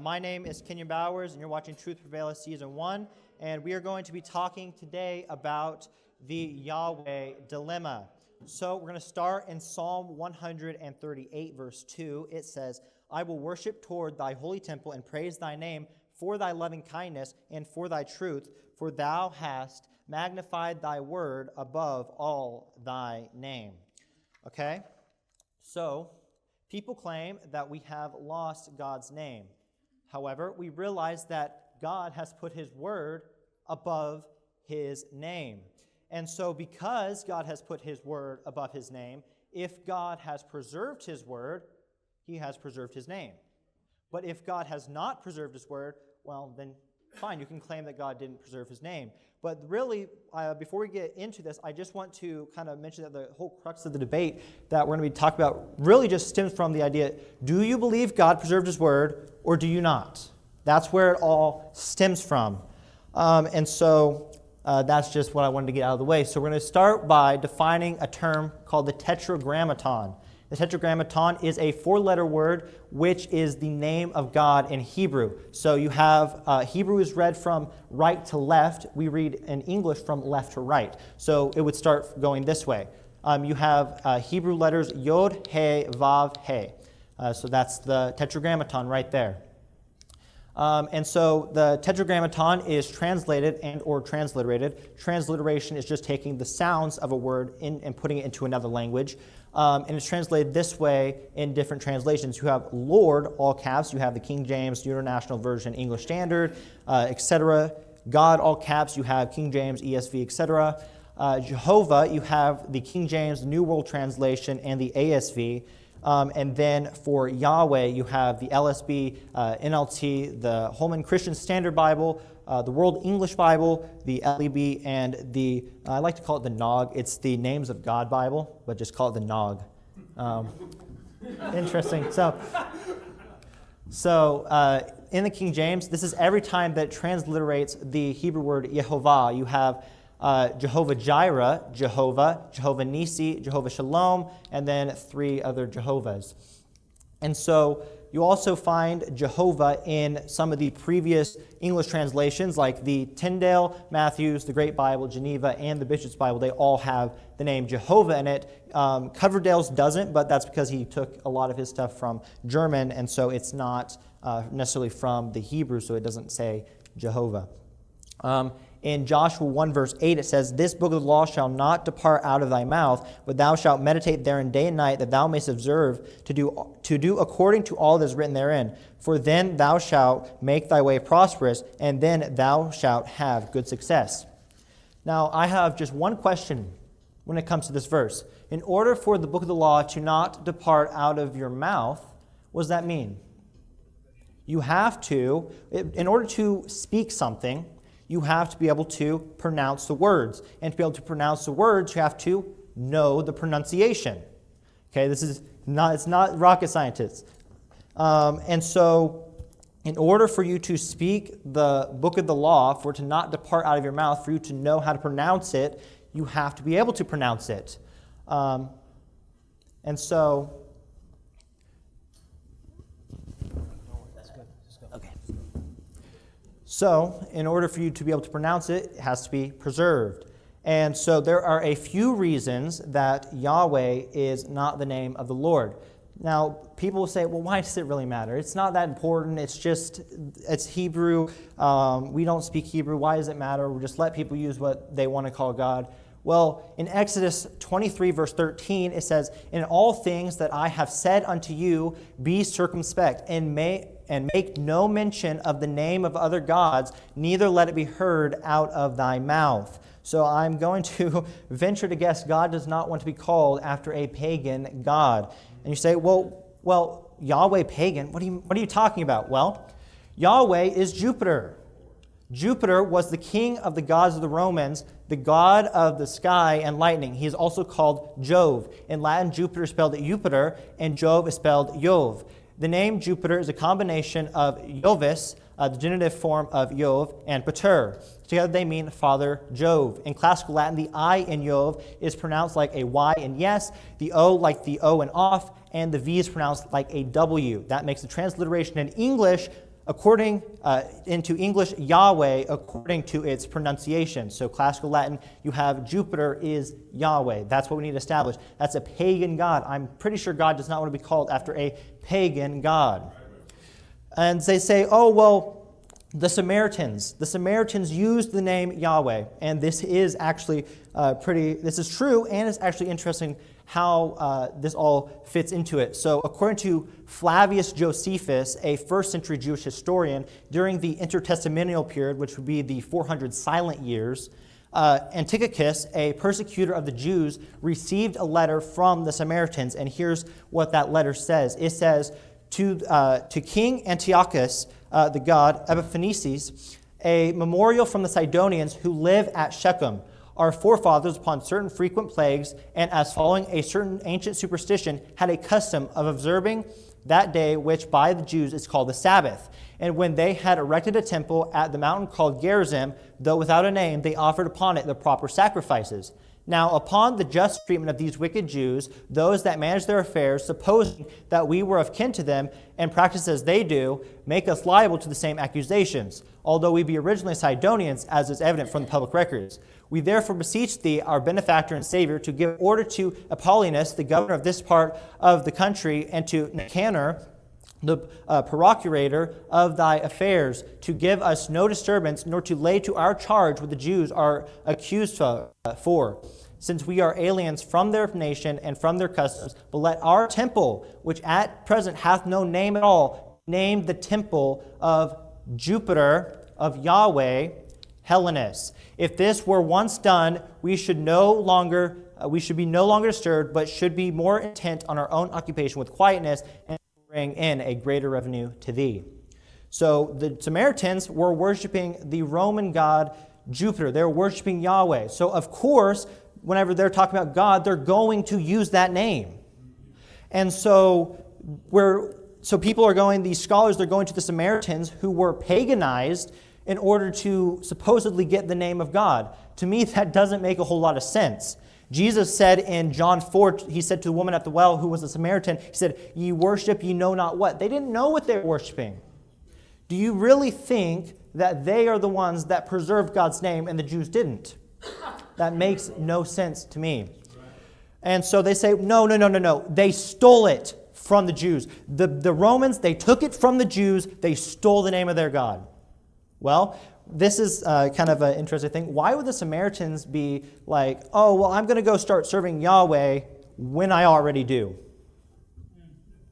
My name is Kenyon and you're watching Truth Prevaileth Season 1, and we are going to be talking today about the Yahweh dilemma. So we're going to start in Psalm 138, verse 2. It says, I will worship toward thy holy temple and praise thy name for thy loving kindness and for thy truth, for thou hast magnified thy word above all thy name. Okay? So, people claim that we have lost God's name. However, we realize that God has put his word above his name. And so because God has put his word above his name, if God has preserved his word, he has preserved his name. But if God has not preserved his word, well, then fine, you can claim that God didn't preserve his name. But really, before we get into this, I just want to kind of mention that the whole crux of the debate that we're going to be talking about really just stems from the idea, do you believe God preserved his word or do you not? That's where it all stems from. And so that's just what I wanted to get out of the way. So we're going to start by defining a term called the tetragrammaton. The tetragrammaton is a four-letter word, which is the name of God in Hebrew. So you have, Hebrew is read from right to left. We read in English from left to right. So it would start going this way. You have Hebrew letters Yod, He, Vav, He. So that's the tetragrammaton right there. And so the tetragrammaton is translated and or transliterated. Transliteration is just taking the sounds of a word and putting it into another language. And it's translated this way in different translations. You have Lord, all caps. You have the King James, New International Version, English Standard, etc. God, all caps. You have King James, ESV, etc. Jehovah, you have the King James, New World Translation, and the ASV. And then for Yahweh, you have the LSB, NLT, the Holman Christian Standard Bible, the World English Bible, the LEB, and the, I like to call it the Nog. It's the Names of God Bible, but just call it the Nog. Interesting. So in the King James, this is every time that transliterates the Hebrew word Yehovah. You have Jehovah Jireh, Jehovah Nisi, Jehovah Shalom, and then three other Jehovahs. And so you also find Jehovah in some of the previous English translations, like the Tyndale, Matthews, the Great Bible, Geneva, and the Bishop's Bible. They all have the name Jehovah in it. Coverdale's doesn't, but that's because he took a lot of his stuff from German, and so it's not necessarily from the Hebrew, so it doesn't say Jehovah. In Joshua 1 verse 8 it says, This book of the law shall not depart out of thy mouth, but thou shalt meditate therein day and night, that thou mayst observe to do according to all that is written therein. For then thou shalt make thy way prosperous, and then thou shalt have good success. Now I have just one question when it comes to this verse. In order for the book of the law to not depart out of your mouth, what does that mean? You have to, in order to speak something, you have to be able to pronounce the words. And to be able to pronounce the words, you have to know the pronunciation. Okay, it's not rocket scientists. And so, in order for you to speak the book of the law, for it to not depart out of your mouth, for you to know how to pronounce it, you have to be able to pronounce it. And so, So, in order for you to be able to pronounce it, it has to be preserved. And so there are a few reasons that Yahweh is not the name of the Lord. Now, people will say, well, why does it really matter? It's not that important. It's Hebrew. We don't speak Hebrew. Why does it matter? We'll just let people use what they want to call God. Well, in Exodus 23, verse 13, it says, In all things that I have said unto you, be circumspect, and make no mention of the name of other gods, neither let it be heard out of thy mouth. So I'm going to venture to guess God does not want to be called after a pagan god. And you say, well, Yahweh pagan, what are you talking about? Well, Yahweh is Jupiter. Jupiter was the king of the gods of the Romans, the god of the sky and lightning. He is also called Jove. In Latin, Jupiter is spelled Jupiter, and Jove is spelled Jove. The name Jupiter is a combination of Jovis, the genitive form of Jove, and Pater. Together they mean Father Jove. In classical Latin, the I in Jove is pronounced like a Y in yes, the O like the O in off, and the V is pronounced like a W. That makes the transliteration in English according into English, Yahweh according to its pronunciation. So classical Latin, you have Jupiter is Yahweh. That's what we need to establish. That's a pagan god. I'm pretty sure God does not want to be called after a pagan god. And they say, oh, well, the Samaritans used the name Yahweh. And this is actually this is true, and it's actually interesting how this all fits into it. So according to Flavius Josephus, a first-century Jewish historian, during the intertestamental period, which would be the 400 silent years, Antiochus, a persecutor of the Jews, received a letter from the Samaritans, and here's what that letter says. It says, to King Antiochus, the god Epiphanes, a memorial from the Sidonians who live at Shechem. Our forefathers, upon certain frequent plagues, and as following a certain ancient superstition, had a custom of observing that day which by the Jews is called the Sabbath. And when they had erected a temple at the mountain called Gerizim, though without a name, they offered upon it the proper sacrifices. Now, upon the just treatment of these wicked Jews, those that manage their affairs, supposing that we were of kin to them and practice as they do, make us liable to the same accusations, although we be originally Sidonians, as is evident from the public records. We therefore beseech thee, our benefactor and Savior, to give order to Apollonius, the governor of this part of the country, and to Nicanor, the procurator of thy affairs, to give us no disturbance, nor to lay to our charge what the Jews are accused for, since we are aliens from their nation and from their customs. But let our temple, which at present hath no name at all, named the temple of Jupiter, of Yahweh, Hellenes. If this were once done, we should be no longer disturbed, but should be more intent on our own occupation with quietness and bring in a greater revenue to thee. So the Samaritans were worshiping the Roman god Jupiter. They were worshiping Yahweh. So of course, whenever they're talking about God, they're going to use that name. And so people are going, these scholars, they're going to the Samaritans who were paganized in order to supposedly get the name of God. To me, that doesn't make a whole lot of sense. Jesus said in John 4, he said to the woman at the well who was a Samaritan, he said, ye worship ye know not what. They didn't know what they were worshiping. Do you really think that they are the ones that preserved God's name and the Jews didn't? That makes no sense to me. And so they say, no. They stole it from the Jews. The Romans, they took it from the Jews. They stole the name of their God. Well, this is kind of an interesting thing. Why would the Samaritans be like, oh, well, I'm going to go start serving Yahweh when I already do?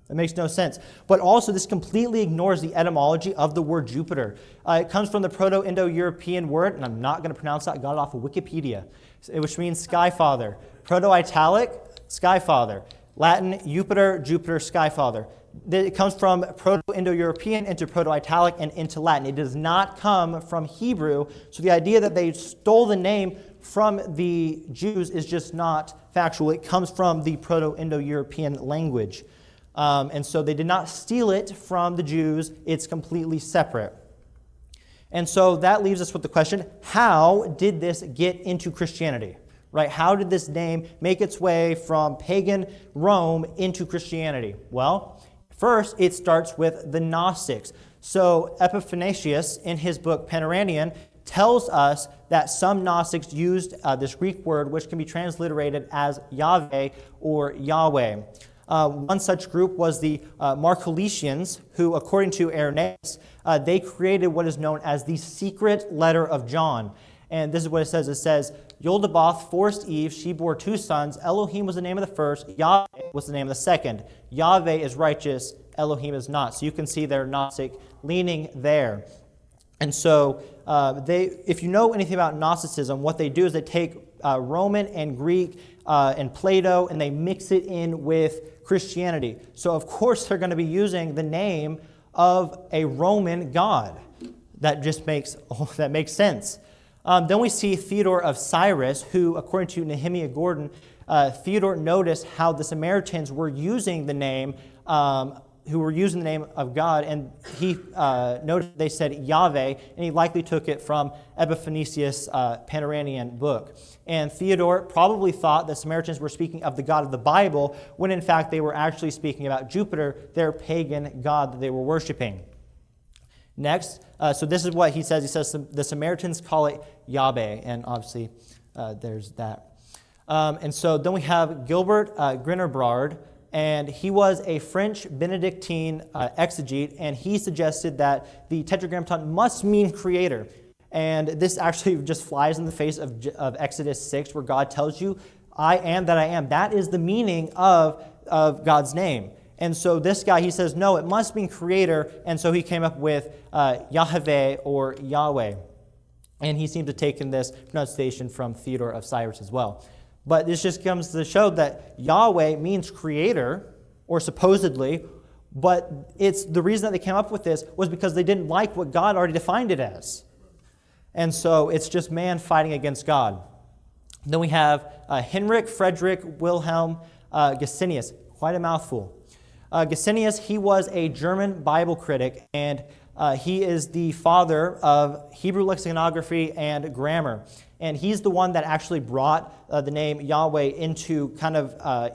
That makes no sense. But also, this completely ignores the etymology of the word Jupiter. It comes from the Proto-Indo-European word, and I'm not going to pronounce that. I got it off of Wikipedia, which means sky father. Proto-Italic, sky father. Latin, Jupiter, sky father. It comes from Proto-Indo-European into Proto-Italic and into Latin. It does not come from Hebrew. So the idea that they stole the name from the Jews is just not factual. It comes from the Proto-Indo-European language. And so they did not steal it from the Jews. It's completely separate. And so that leaves us with the question, how did this get into Christianity? Right? How did this name make its way from pagan Rome into Christianity? Well, first, it starts with the Gnostics. So Epiphanes, in his book Ponnusamy, tells us that some Gnostics used this Greek word, which can be transliterated as Yahweh or Yahweh. One such group was the Marcolitians, who, according to Irenaeus, they created what is known as the secret letter of John. And this is what it says. It says, Yoldabaoth forced Eve. She bore two sons. Elohim was the name of the first. Yahweh was the name of the second. Yahweh is righteous. Elohim is not. So you can see their Gnostic leaning there. And so if you know anything about Gnosticism, what they do is they take Roman and Greek and Plato, and they mix it in with Christianity. So of course they're going to be using the name of a Roman god. That just makes sense. Then we see Theodore of Cyrus, who, according to Nehemiah Gordon, Theodore noticed how the Samaritans were using the name, of God, and he noticed they said Yahweh, and he likely took it from Epiphanes' Pannusamy book. And Theodore probably thought the Samaritans were speaking of the God of the Bible, when in fact they were actually speaking about Jupiter, their pagan god that they were worshiping. Next, so this is what he says. He says the Samaritans call it Yahweh, and obviously there's that. And so then we have Gilbert Grinebrard, and he was a French Benedictine exegete, and he suggested that the Tetragrammaton must mean creator. And this actually just flies in the face of Exodus 6, where God tells you, I am that I am. That is the meaning of God's name. And so this guy, he says, no, it must mean creator, and so he came up with Yahweh or Yahweh. And he seemed to take in this pronunciation from Theodore of Cyrus as well. But this just comes to show that Yahweh means creator, or supposedly, but it's the reason that they came up with this was because they didn't like what God already defined it as. And so it's just man fighting against God. Then we have Henrik Frederick Wilhelm Gesenius, quite a mouthful. Gesenius, he was a German Bible critic, and he is the father of Hebrew lexicography and grammar. And he's the one that actually brought the name Yahweh into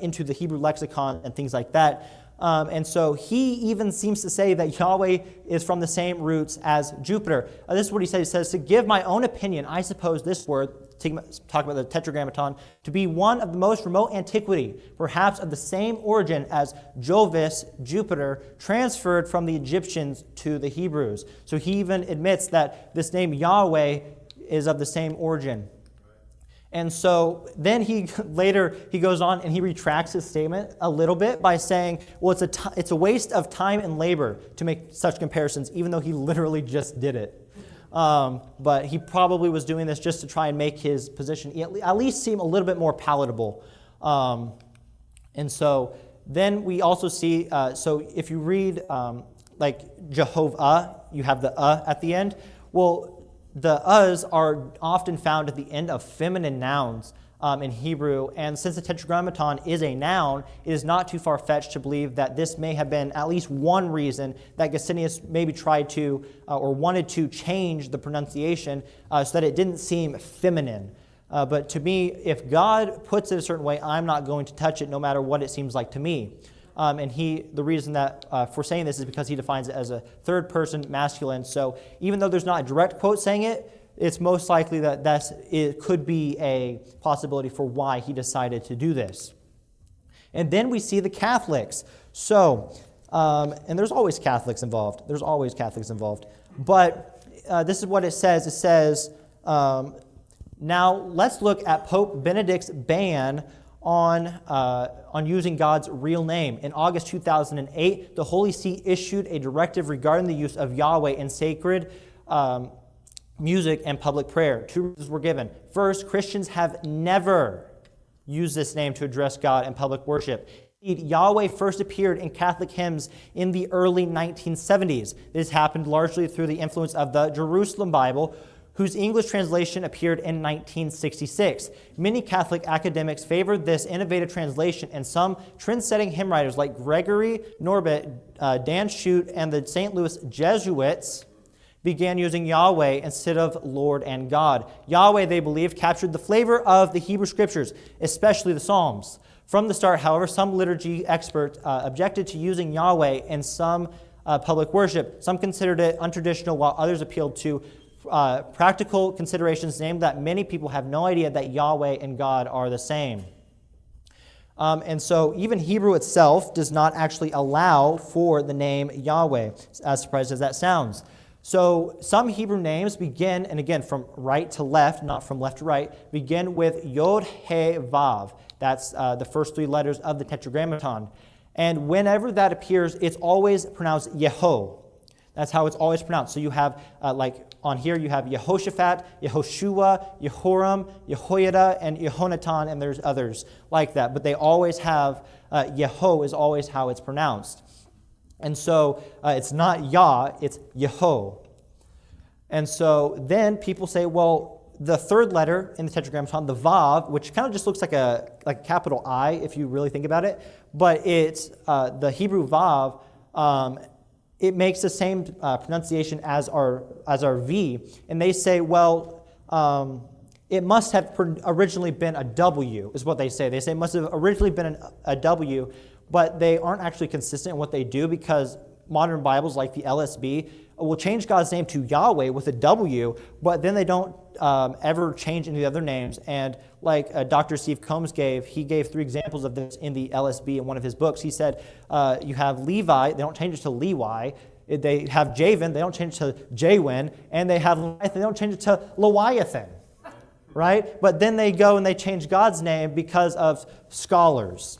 into the Hebrew lexicon and things like that. And so he even seems to say that Yahweh is from the same roots as Jupiter. This is what he says. He says, to give my own opinion, I suppose this word, talk about the Tetragrammaton, to be one of the most remote antiquity, perhaps of the same origin as Jovis, Jupiter, transferred from the Egyptians to the Hebrews. So he even admits that this name Yahweh is of the same origin. And so then he goes on and he retracts his statement a little bit by saying, well, it's a waste of time and labor to make such comparisons, even though he literally just did it. But he probably was doing this just to try and make his position at least seem a little bit more palatable. And so then we also see, so if you read like Jehovah, you have the at the end. Well, the us are often found at the end of feminine nouns in Hebrew, and since the Tetragrammaton is a noun, it is not too far-fetched to believe that this may have been at least one reason that Gesenius maybe tried to or wanted to change the pronunciation so that it didn't seem feminine. But to me, if God puts it a certain way, I'm not going to touch it no matter what it seems like to me. And the reason that for saying this is because he defines it as a third-person masculine. So even though there's not a direct quote saying it, it's most likely that it could be a possibility for why he decided to do this. And then we see the Catholics. So, and there's always Catholics involved. There's always Catholics involved. But this is what it says. It says, now let's look at Pope Benedict's ban on using God's real name. In August 2008, the Holy See issued a directive regarding the use of Yahweh in sacred music and public prayer. Two reasons were given. First, Christians have never used this name to address God in public worship. Indeed, Yahweh first appeared in Catholic hymns in the early 1970s. This happened largely through the influence of the Jerusalem Bible, whose English translation appeared in 1966. Many Catholic academics favored this innovative translation, and some trend-setting hymn writers like Gregory Norbert, Dan Schutt, and the St. Louis Jesuits began using Yahweh instead of Lord and God. Yahweh, they believed, captured the flavor of the Hebrew Scriptures, especially the Psalms. From the start, however, some liturgy experts objected to using Yahweh in some public worship. Some considered it untraditional, while others appealed to practical considerations, namely that many people have no idea that Yahweh and God are the same. And so even Hebrew itself does not actually allow for the name Yahweh, as surprised as that sounds. So some Hebrew names begin, and again, from right to left, not from left to right, begin with Yod, He, Vav. That's the first three letters of the Tetragrammaton. And whenever that appears, it's always pronounced Yeho. That's how it's always pronounced. So you have, like on here, you have Yehoshaphat, Yehoshua, Yehoram, Jehoiada, and Yehonatan, and there's others like that. But they always have, Yeho is always how it's pronounced. And so it's not Yah, it's Yeho. And so then people say, well, the third letter in the Tetragrammaton, the Vav, which kind of just looks like a capital I if you really think about it, but it's the Hebrew Vav, it makes the same pronunciation as our V. And they say, well, it must have originally been a W, is what they say. They say it must have originally been a W, but they aren't actually consistent in what they do, because modern Bibles like the LSB will change God's name to Yahweh with a W, but then they don't ever change any of the other names. And like Dr. Steve Combs he gave 3 examples of this in the LSB in one of his books. He said, you have Levi, they don't change it to Lewi. They have Javan, they don't change it to Jawin. And they have Leviathan, they don't change it to Leviathan. Right? But then they go and they change God's name because of scholars.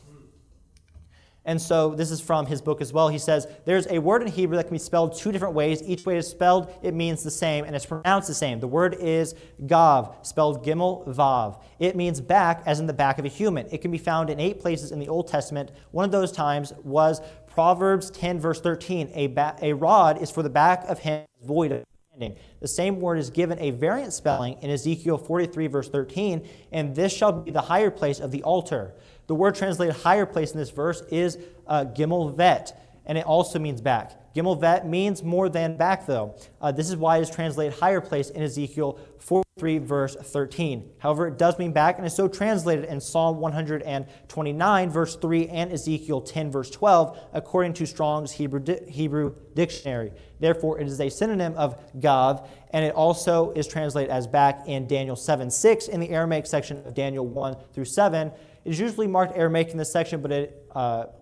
And so this is from his book as well. He says, there's a word in Hebrew that can be spelled 2 different ways. Each way it's spelled, it means the same, and it's pronounced the same. The word is gav, spelled gimel vav. It means back, as in the back of a human. It can be found in 8 places in the Old Testament. One of those times was Proverbs 10, verse 13. A rod is for the back of him void of understanding. The same word is given a variant spelling in Ezekiel 43, verse 13, and this shall be the higher place of the altar. The word translated higher place in this verse is gimel vet, and it also means back. Gimel vet means more than back, though. This is why it is translated higher place in Ezekiel 43, verse 13. However, it does mean back, and is so translated in Psalm 129, verse 3, and Ezekiel 10, verse 12, according to Strong's Hebrew Dictionary. Therefore, it is a synonym of gav, and it also is translated as back in Daniel 7:6 in the Aramaic section of Daniel 1 through 7. It is usually marked Aramaic in this section, but it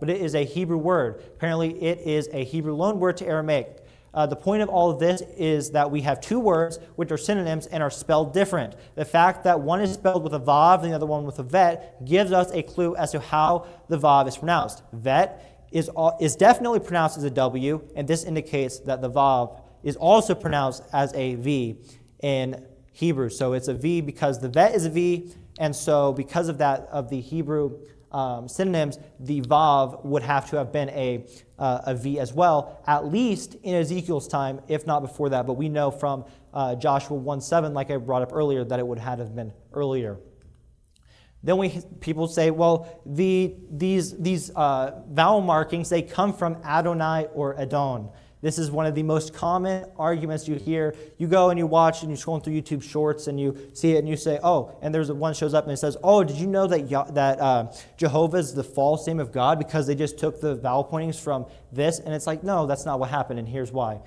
is a Hebrew word. Apparently, it is a Hebrew loan word to Aramaic. The point of all of this is that we have 2 words which are synonyms and are spelled different. The fact that one is spelled with a vav and the other one with a vet gives us a clue as to how the vav is pronounced. Vet is definitely pronounced as a W, and this indicates that the vav is also pronounced as a V in Hebrew. So it's a V because the vet is a V, and so because of that, of the Hebrew synonyms, the vav would have to have been a V as well, at least in Ezekiel's time, if not before that. But we know from Joshua 1:7, like I brought up earlier, that it would have been earlier. Then people say, well, these vowel markings, they come from Adonai or Adon. This is one of the most common arguments you hear. You go and you watch and you're scrolling through YouTube Shorts and you see it and you say, oh, and there's one shows up and it says, oh, did you know that Jehovah is the false name of God because they just took the vowel pointings from this? And it's like, no, that's not what happened, and here's why.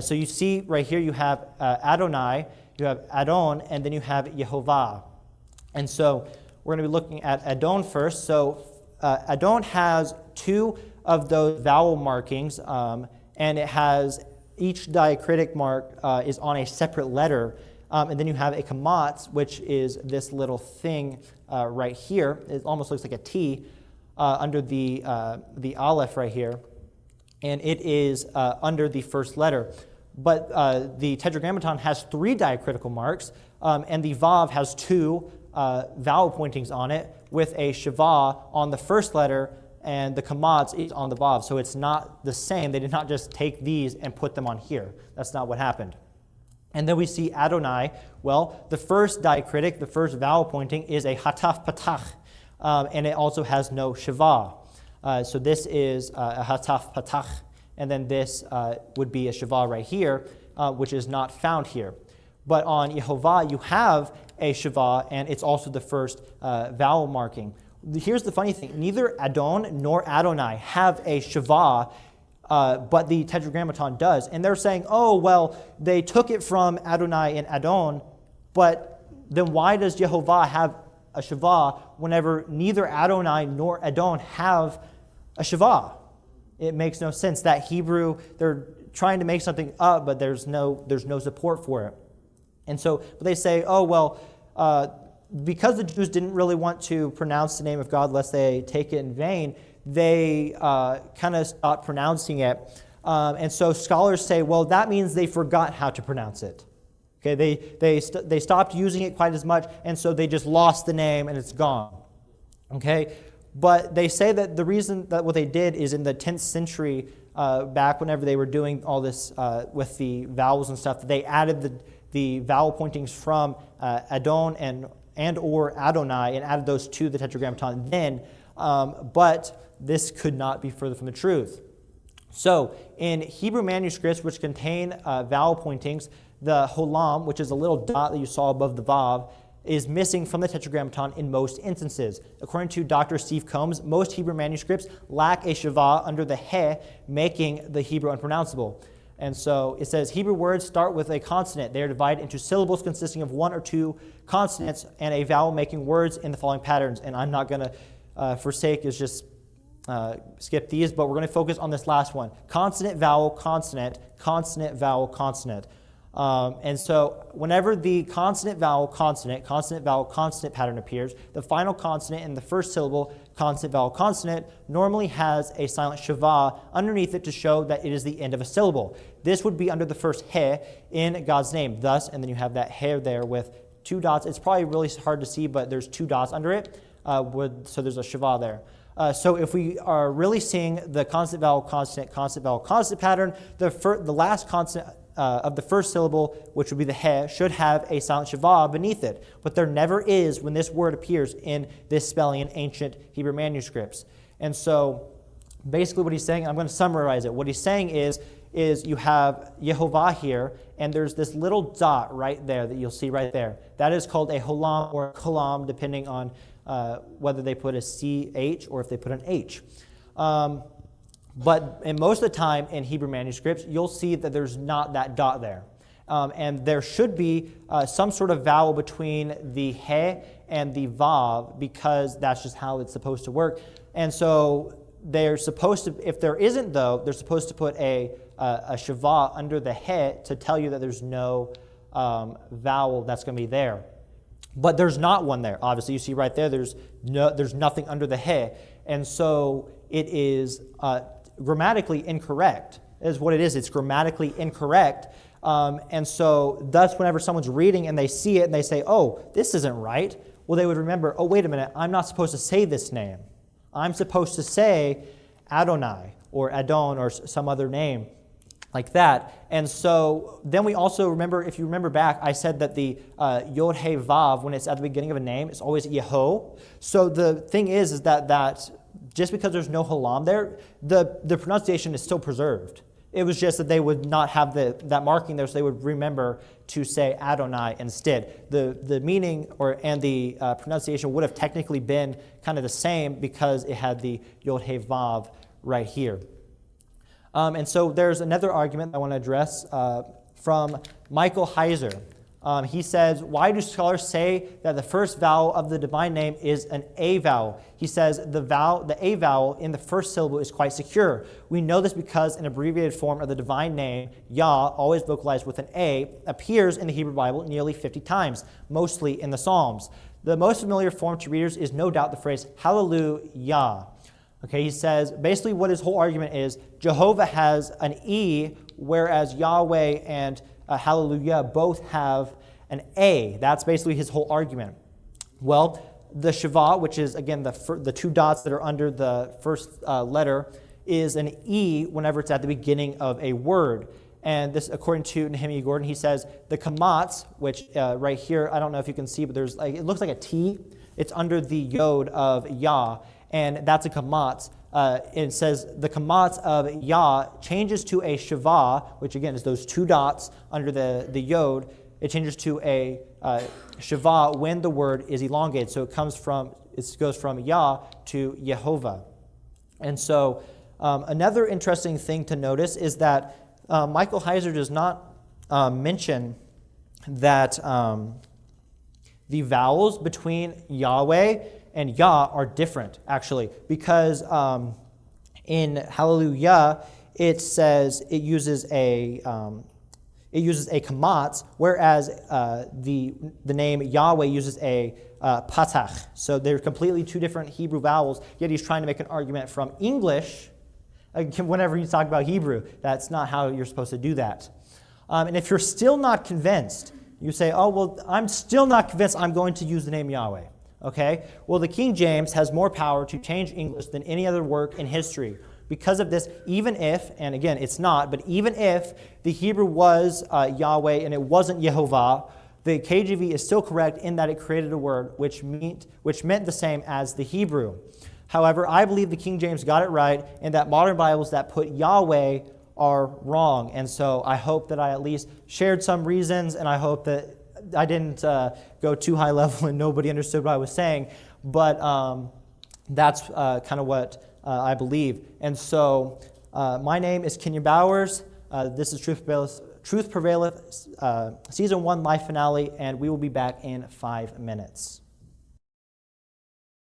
So you see right here you have Adonai, you have Adon, and then you have Yehovah. And so we're going to be looking at Adon first. So Adon has 2 of those vowel markings, and it has each diacritic mark is on a separate letter. And then you have a kamatz, which is this little thing right here. It almost looks like a T under the aleph right here. And it is under the first letter. But the tetragrammaton has 3 diacritical marks, and the vav has 2 vowel pointings on it with a shavah on the first letter, and the kamatz is on the vav. So it's not the same. They did not just take these and put them on here. That's not what happened. And then we see Adonai. Well, the first diacritic, the first vowel pointing, is a hataf patach, and it also has no shavah. So this is a hataf patach, and then this would be a shavah right here, which is not found here. But on Yehovah, you have a shavah, and it's also the first vowel marking. Here's the funny thing. Neither Adon nor Adonai have a shavah, but the tetragrammaton does. And they're saying, oh, well, they took it from Adonai and Adon, but then why does Yehovah have a shavah whenever neither Adonai nor Adon have a shavah? It makes no sense. That Hebrew, they're trying to make something up, but there's no support for it. And so they say, oh, well, because the Jews didn't really want to pronounce the name of God lest they take it in vain, they kind of stopped pronouncing it. And so scholars say, well, that means they forgot how to pronounce it. Okay, they stopped using it quite as much, and so they just lost the name and it's gone. Okay, but they say that the reason that what they did is in the 10th century, back whenever they were doing all this with the vowels and stuff, they added the vowel pointings from Adon and or Adonai and added those to the tetragrammaton then, but this could not be further from the truth. So in Hebrew manuscripts which contain vowel pointings, the holam, which is a little dot that you saw above the vav, is missing from the Tetragrammaton in most instances. According to Dr. Steve Combs, most Hebrew manuscripts lack a shavah under the he, making the Hebrew unpronounceable. And so it says Hebrew words start with a consonant. They are divided into syllables consisting of one or two consonants and a vowel making words in the following patterns. And I'm not going to, for sake, is just skip these, but we're going to focus on this last one. Consonant, vowel, consonant, consonant, vowel, consonant. And so whenever the consonant, vowel, consonant pattern appears, the final consonant in the first syllable, consonant, vowel, consonant, normally has a silent shavah underneath it to show that it is the end of a syllable. This would be under the first he in God's name. Thus, and then you have that he there with two dots. It's probably really hard to see, but there's two dots under it, so there's a shavah there. So if we are really seeing the consonant, vowel, consonant pattern, the last consonant of the first syllable, which would be the he, should have a silent shavah beneath it. But there never is when this word appears in this spelling in ancient Hebrew manuscripts. And so basically what he's saying, I'm going to summarize it. What he's saying is you have Yehovah here, and there's this little dot right there that you'll see right there. That is called a holam or a kolam, depending on whether they put a CH or if they put an H. But in most of the time in Hebrew manuscripts, you'll see that there's not that dot there. And there should be some sort of vowel between the he and the vav, because that's just how it's supposed to work. And so they're supposed to, if there isn't though, they're supposed to put a shavah under the he to tell you that there's no vowel that's going to be there. But there's not one there. Obviously, you see right there, there's nothing under the he. And so it is grammatically incorrect, is what it is. It's grammatically incorrect. And so thus, whenever someone's reading and they see it and they say, oh, this isn't right, well, they would remember, oh, wait a minute, I'm not supposed to say this name. I'm supposed to say Adonai or Adon or some other name like that. And so then we also remember, if you remember back, I said that the Yod He Vav, when it's at the beginning of a name, it's always Yeho. So the thing is that just because there's no Halam there, the pronunciation is still preserved. It was just that they would not have that marking there, so they would remember to say Adonai instead. The meaning and the pronunciation would have technically been kind of the same because it had the Yod He Vav right here. And so there's another argument I want to address from Michael Heiser. He says, why do scholars say that the first vowel of the divine name is an A vowel? He says the A vowel in the first syllable is quite secure. We know this because an abbreviated form of the divine name, Yah, always vocalized with an A, appears in the Hebrew Bible nearly 50 times, mostly in the Psalms. The most familiar form to readers is no doubt the phrase Hallelujah. Okay, he says, basically what his whole argument is, Jehovah has an E, whereas Yahweh and Hallelujah both have an A. That's basically his whole argument. Well, the Shavah, which is, again, the two dots that are under the first letter, is an E whenever it's at the beginning of a word. And this, according to Nehemiah Gordon, he says, the kamatz, which right here, I don't know if you can see, but there's it looks like a T. It's under the yod of Yah. And that's a kamatz. It says the kamatz of Yah changes to a shavah, which again is those two dots under the yod. It changes to a shavah when the word is elongated. So it goes from Yah to Yehovah. And so another interesting thing to notice is that Michael Heiser does not mention that the vowels between Yahweh and Yah are different, actually, because in Hallelujah it says it uses a kamatz, whereas the name Yahweh uses a patach. So they're completely two different Hebrew vowels. Yet he's trying to make an argument from English. Whenever you talk about Hebrew, that's not how you're supposed to do that. And if you're still not convinced, you say, "Oh well, I'm still not convinced. I'm going to use the name Yahweh." Okay? Well, the King James has more power to change English than any other work in history. Because of this, even if, and again, it's not, but even if the Hebrew was Yahweh and it wasn't Yehovah, the KJV is still correct in that it created a word which meant the same as the Hebrew. However, I believe the King James got it right, and that modern Bibles that put Yahweh are wrong. And so I hope that I at least shared some reasons, and I hope that I didn't go too high level and nobody understood what I was saying, but that's kind of what I believe. And so my name is Kenyon Bowers. This is Truth Prevaileth, Season 1 live finale, and we will be back in 5 minutes.